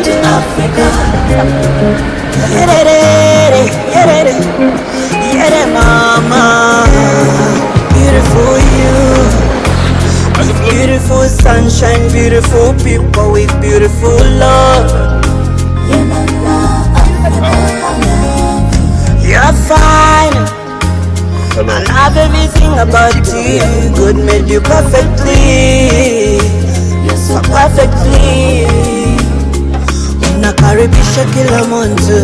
to Africa. Mama. Beautiful you. Beautiful sunshine, beautiful people with beautiful love. You're fine. I love everything about you. God made you perfectly. So perfectly. Unakaribisha kila mtu.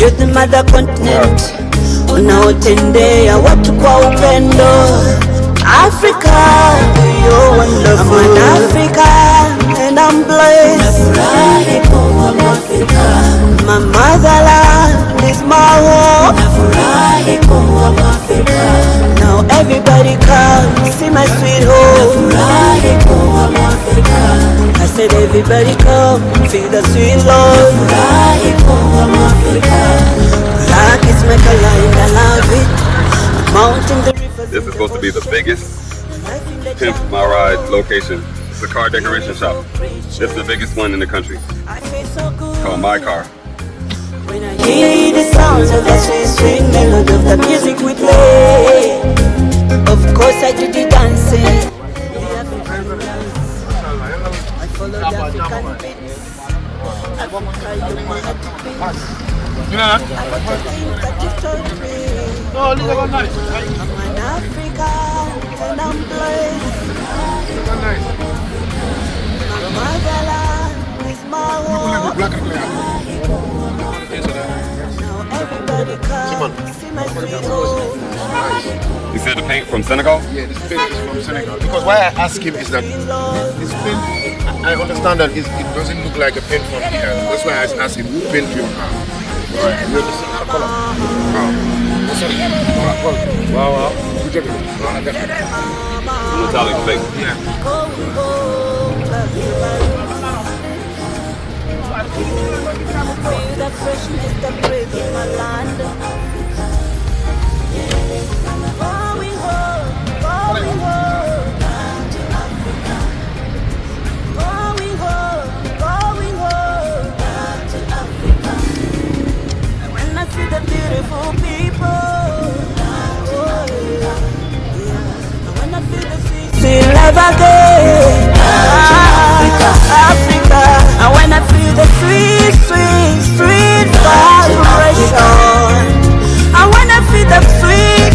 You're the mother continent. Unaotendea watu kwa upendo. Africa, you're wonderful. I'm an African and I'm blessed. My motherland is my home. Now everybody come see my sweet home. I said everybody come feel the sweet love. Black is my color, I love it. Mountain, the rivers. This is supposed to be the biggest Pimp My Ride location. It's a car decoration shop. This is the biggest one in the country. It's called My Car. When I hear the sounds of that sweet, sweet melody of the music we play, of course I do the dancing. I follow the African beats. Africa, you want to beats. I want to think that you told me. I'm an African and I'm blessed. My motherland is my home. Now everybody come see my sweet home. You said the paint from Senegal? Yeah, this paint is from Senegal. Because why I ask him is that this paint, I understand that it doesn't look like a paint from here. That's why I asked him, who paint your car? Right. You understand the color? Wow. Good job. Metallic fake. Yeah. Feel the freshness, the breath of my land. Going home, going home, back to Africa. Going home, back to Africa. And when I see the beautiful people, oh yeah. And when I feel the sweet love again, Africa. And when I feel the sweet vibration, and when I feel the sweet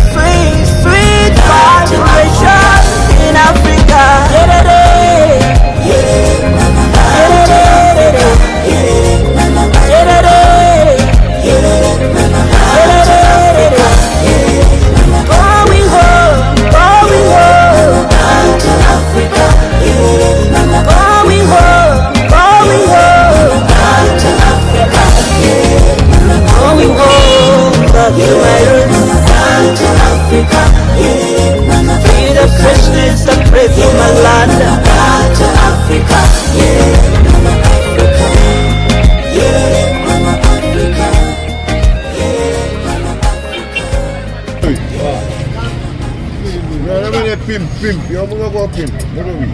vibration in Africa. Going home, back to Africa. Going home, back to Africa. Going home, back to my roots. Back to Africa. Feel the freshness, the breath of my land. Back to Africa. Pimp, you're going to go pimp. What are we?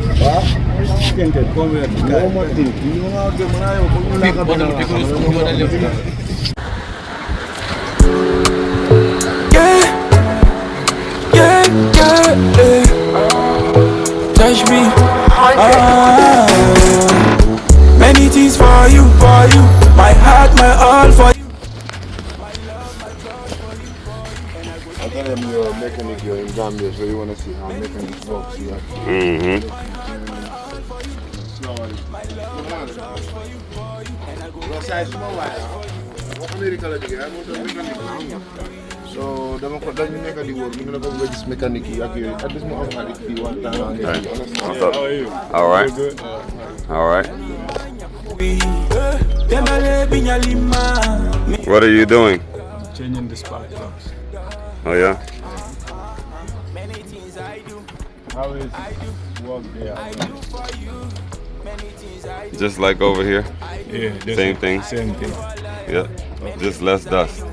Touch me. Many things for you. My heart, my all for you. I tell them you're a mechanic, you're in Gambia, so you want to see how mechanics works here. So, dama ko dañu nekk di wor, ñu ne ko nga gis mécanique yi ak yooyu at least mu am xarit fii waxtaan ak All right. What are you doing? Changing the spark plugs. Oh yeah? How is work there? Just like over here? Yeah, Same thing? Same thing. Yeah. Just less dust.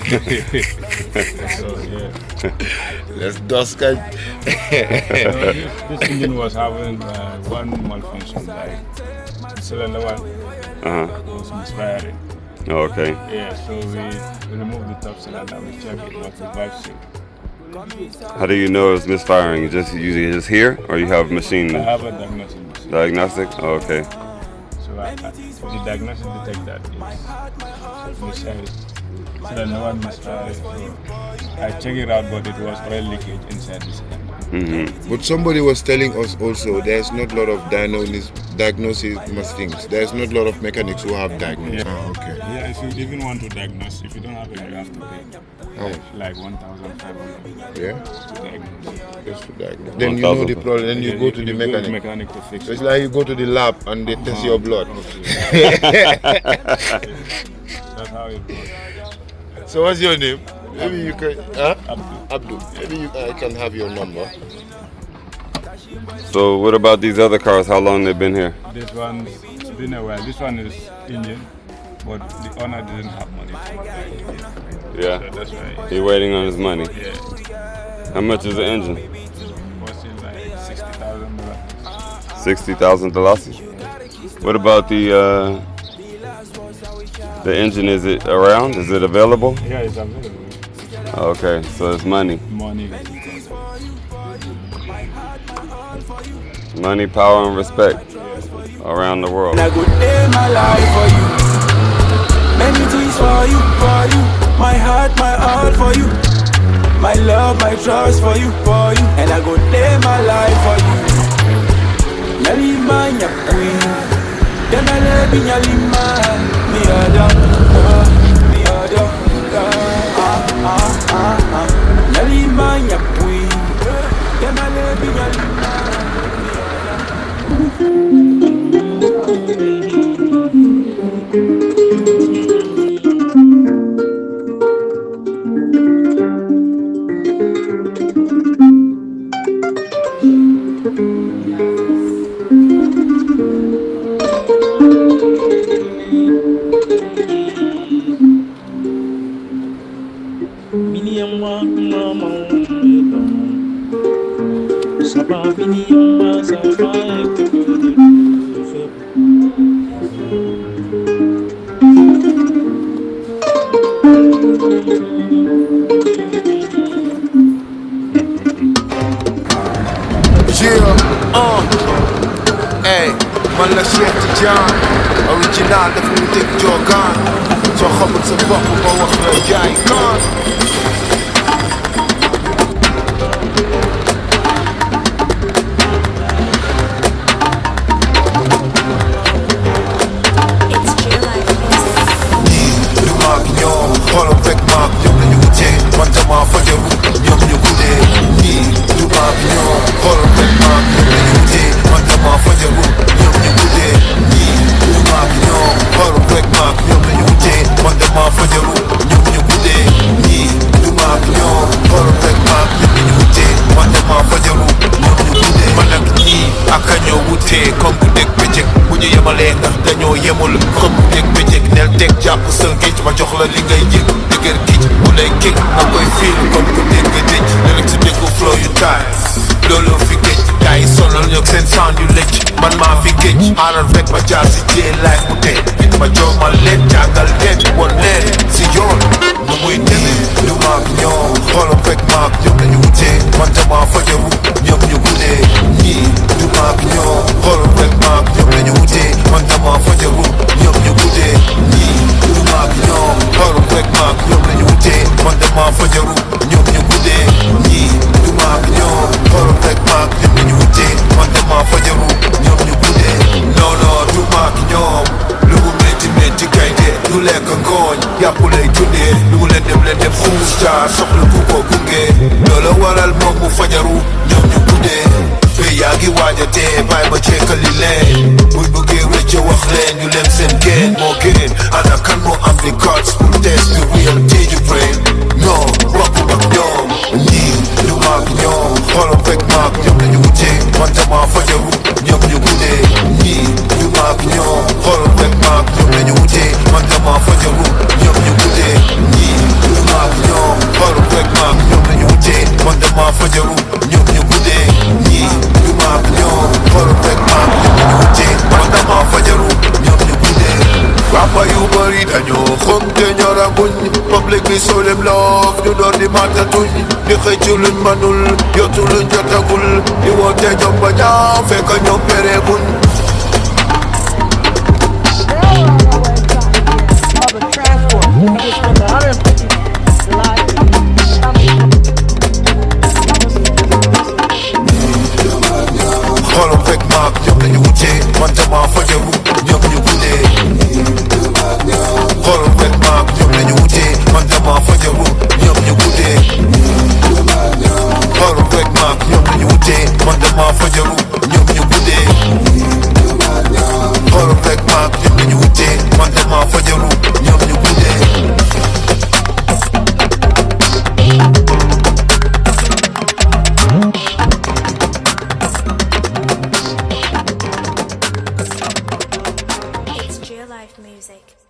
Okay. So yeah. Let's dust guy. This engine was having one malfunction, like cylinder one was misfiring. Oh, okay. Yeah, so we removed the top cylinder, we checked it was the valve seal. How do you know it's misfiring? You just usually just hear, or you have machine I have a diagnosis machine. diagnostic? Oh, okay. So the diagnosis detect that it's misfiring. Cylinder one misfiring. So I checked it out, but it was oil leakage inside the cylinder. But somebody was telling us also there's not a lot of diagnosis things. There's not a lot of mechanics who have diagnosis. Yeah. Ah, okay. Yeah, if you even want to diagnose, if you don't have it, you have to pay. How much? Like 1,500 Yeah? to diagnose. Just to diagnose. Then you know the problem. Then you go to the Go to mechanic. mechanic to fix So it. it's like you go to the lab and they test your blood. That's how it goes. So what's your name? Maybe you can. Huh? Abdul. Abdul. Maybe I can have your number. So what about these other cars? How long they've been here? This one's been a while. This one is engine, but the owner didn't have money. Yeah. So that's why. He waiting on his money. Yeah. How much is the engine? Was it like $60,000? 60,000 Dalasi. What about the engine? Is it around? Is it available? Yeah, it's available. Okay, so it's money. Money. Money, power, and respect around the world. And I go day my life for you. Many things for you, for you. My heart, my all for you. My love, my trust for you, for you. And I go day my life for you. Yalima nyakui. Demele binyalima. Mi adam, mi adam. Yalima nyakui. Demele binyalima. Hey, man la Cheikh Tidiane original dafa mu dégg jogaan soo xamul sa bopp ba wax la jaay kaan lu maag ñoom xoolal rek maag ñoom lañu wutee man dama fajaru ñoom ñu guddee nii lu maag ñoom xoolal rek maag ñoom lañu wutee man dama fajaru ñoom ñu guddee nii lu maag ñoom xoolal rek maag ñoom lañu wutee man dama fajaru ñoom ñu guddee nii lu maag ñoom xoolal rek maag ñoom lañu wutee man dama fajaru ñoom ñu guddee man ak ñii ak a ñoo wutee comme bu dégg bëccëg bu ñu yemalee ndax dañoo yemul comme bu dégg bëccëg nel teg jàpp sël géej ma jox la li ngay yëg dëgër géej bu lay kéeg nga koy fiil comme bu dégg dëj léeg si déggu flow yu taay looloo fi géej gars yi sonal ñoog seen sound yu lëcc man maa fi géej xaaral rek ma jaar si jee laay bu tee ma joomal leen jàngal leen won leen si yoon nu muy demee lu maag ñoom xoolal rek maag ñoom lañu wutee man dama fajaru ñoom ñu guddee ñii lu maag ñoom xoolal rek maag ñoom lañu wutee man dama fajaru ñoom ñu guddee ñii lu maag ñoom xoolal rek maag ñoom lañu wutee man dama fajaru ñoom ñu guddee ñii lu maag ñoom xoolal rek maag ñoom lañu wutee man dama fajaru ñoom ñu guddee non non du maag ñoom lu mu métti métti gaynde du lekk ngooñ yàpp lay dundee lu mu leen dem xuus jaar soxla ku ko gunge loola waral moom mu fajaru ñoom ñu guddee fe yaa ngi waaja dee bàyyi ma ceekali leen buñ bëggee wecce wax leen ñu lem seen geen moo gën ana kan moo am di guts pour test the real DJ brain non bokk ak ñoom ñii lu maag ñoom xoolal rek maag ñoom lañu wutee man dama fajaru ñoom ñu guddee ñii lu maag ñoom xoolal rek maag ñoom lañu wutee man dama fajaru ñoom ñu guddee ñii lu maag show them love, you know the matter to me. Di xëy ci luñ manul, yotu luñ jotagul. Di woote jom ba ñaaw, fekk ñoom pereeguñ. Public transport. We just spent 150 Xoolal fekk maak ñoom lañu wutee, man dama fajaru, ñoom ñu guddee. Xoolal fekk maak ñoom lañu wutee, man dama fajaru, ñoom ñu guddee. Xoolal fekk maak ñoom lañu wutee, man dama fajaru, ñoom ñu guddee. Xoolal fekk maak ñoom lañu wutee, man dama fajaru, ñoom ñu guddee. It's real life music.